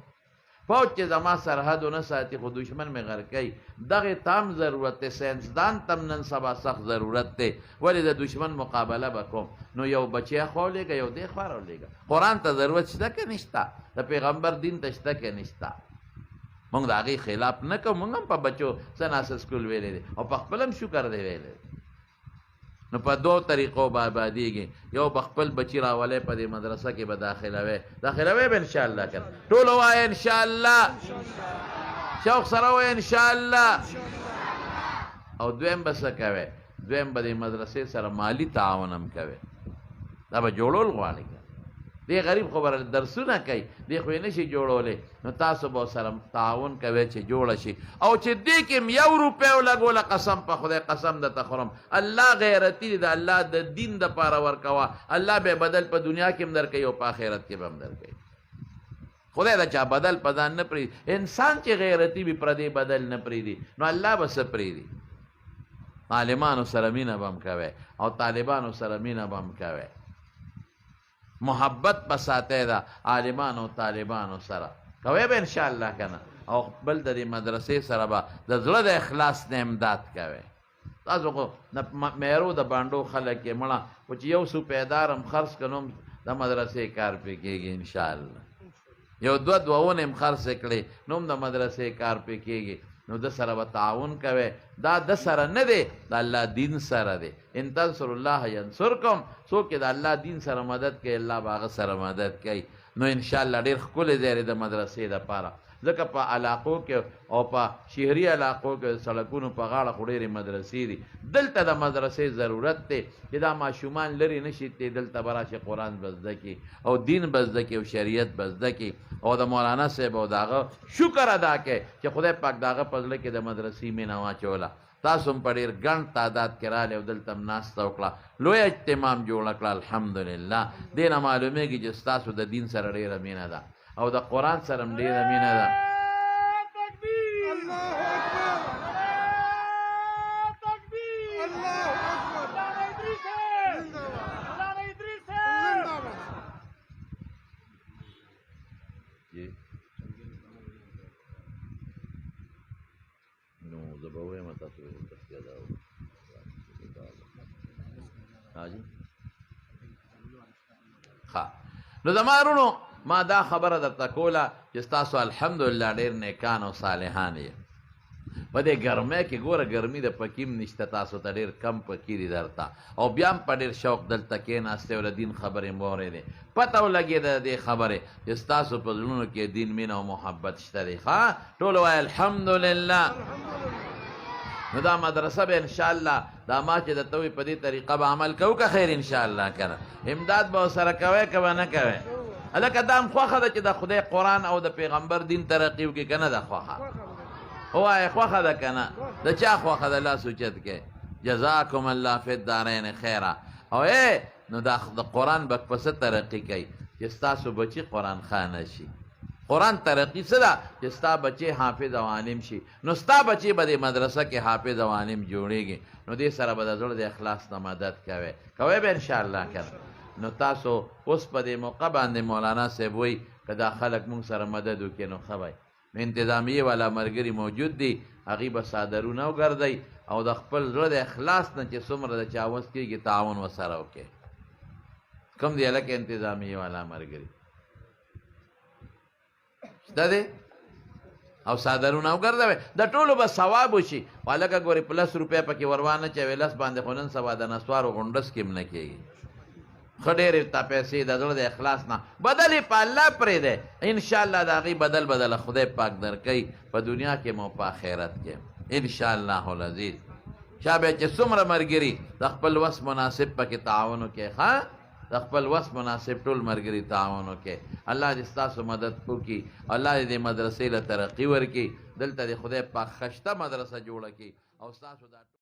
فوج چې زما سرحد ونه ساتي خو دشمن مې غر کوي دغې ته هم ضرورت دی ساینسدان ته هم نن سبا سخت ضرورت دی ولې د دشمن مقابله به کوم نو یو بچی خوا ولېږه یو دې خوا راولېږه قرآن ته ضرورت شته که نشته د پیغمبر دین ته شته که نشته مونږ د هغې خلاف نه کوو مونږ هم په بچو څه ناسه سکول ویلی دی او په خپل هم شکر دی ویلی دی نو په دو طریقو به آبادېږي یو به خپل بچي راولی په دې مدرسه کې به داخلوی به انشاءالله که ټول ووایه انشاءالله شوق سره ووایه انشاءالله او دویم به څه کوئ دویم به دې مدرسې سره مالی تعاون هم کوئ دا به جوړول غواړي دې غریب خو به درسونه کوي دې خو یې نه شي جوړولی نو تاسو به سره تعاون کوئ چې جوړه شي او چې دې کې م 1 روپۍ ولګوله قسم په خدای قسم درته خورم الله غیرتي دی د الله د دین دپاره ورکوه الله به بدل په دنیا کې هم درکوي او په آخرت کې به هم درکوي خدای د چا بدل په ځان نه پرېږدي انسان چې غیرتي وي پردې بدل نه پرېږدي نو الله به څه پرېږدي عالمانو سره مینه به هم کوئ او طالبانو سره مینه به هم کوئ محبت به ساتئ د عالمانو او طالبانو سره کوئ به انشاءالله که نه او بل د دې مدرسې سره به د زړه د اخلاص نه امداد کوئ تاسو خو د میرو د بانډو خلک یې مړه خو چې یو سوپیدار هم خرڅ کړو هم د مدرسې کار پرې کېږي انشاءالله یو دوونه هم خرڅ کړې نو هم د مدرسې کار پرې کېږي نو د سره به تعاون کوئ دا د سره نه دی د الله دین سره دی ان تنصر الله ینصرکم څوک چې د الله دین سره مدد کوي الله به هغه سره مدد کوي نو انشاءالله ډېر ښکلی ځای دی د مدرسې دپاره ځکه په علاقو کې او په شهري علاقو کې سړکونو په غاړه خو ډېرې مدرسې دي دلته د مدرسې ضرورت دی چې دا ماشومان لرې نه شي تللی دلته به راشي قرآن به زده کړي او دین به زده کړي او شریعت به زده کړي او د مولانا صاحب او د هغه شکر ادا کړي چې خدای پاک د هغه په زړه کې د مدرسې مینه واچوله تاسو هم په ډېر ګڼ تعداد کې راغلې او دلته هم ناسته وکړه لویه اجتماع جوړه کړه الحمدلله دې نه معلومېږي چې ستاسو د دین سره ډېره مینه ده او د قرآن سره هم ډېره مینه ده نو زما وروڼو ما دا خبره درته کوله چې ستاسو الحمدلله ډېر نیکان او صالحان یې په دې ګرمۍ کې ګوره ګرمي د پکیم نشته تاسو ته ډېر کم پکي دي درته او بیا هم په ډېر شوق دلته کېناستې او د دین خبرې مو اورېدې پته ولګېده د دې خبرې چې ستاسو په زړونو کې دین مینه او محبت شته دی ښه ټول وایه الحمدلله نو دا مدرسه به انشاءالله دا ما چې درته وایي په دې طریقه به عمل کوو که خیر انشاءالله که نه امداد به ورسره کوئ که به نه کوئ هلکه دا هم خوښه ده چې د خدای قرآن او د پیغمبر دین ترقي وکړي که نه ده خوښه ووایه خوښه ده که نه د چا خوښه ده لاس اوچت کې جزاکم الله فی الدارین خیره او نو د قرآن به په څه ترقي کوي چې ستاسو بچي قرآن خوانه شي قرآن ترقی صدا چې ستا بچے حافظ او عالم شي، نو ستا بچے به د مدرسه کې حافظ او عالم جوړیږي، نو دې سره به د زړه د اخلاص نه مدد کوئ به انشاءالله کنه. نو تاسو اوس په دې موقع باندې مولانا صاحب وایي که دا خلک مونږ سره مدد وکړي نو ښه وای. نو انتظامیه والا ملګري موجود دي، هغوی به څادرونه وګرځئ او د خپل زړه د اخلاص نه چې څومره د چا وس کېږي تعاون ورسره وکړئ. کوم دی هلکه انتظامیه والا ملګري شته دی؟ او څادرونه وګرځوئ، د ټولو به ثواب وشي. هلکه ګورې په 10 روپۍ پکې وروانه چوي، 10 باندې خو نن سبا د نسوارو غونډس کې هم نه کېږي. ښه ډېرې تا پیسې د زړه د اخلاص نه بدل یې په الله پرېږدی، انشاءالله د هغې بدل خدای پاک درکوي په دنیا کې مو په آخرت کې انشاءالله العزیز. چا بیا چې څومره ملګري د خپل وس مناسب پکې تعاون وکړي، ښه د خپل وس مناسب ټول ملګري تعاون وکړي. الله دې ستاسو مدد وکړي، الله دې دې مدرسې له ترقي ورکړي، دلته دې خدای پاک ښایسته مدرسه جوړه کړي او ستاسو دا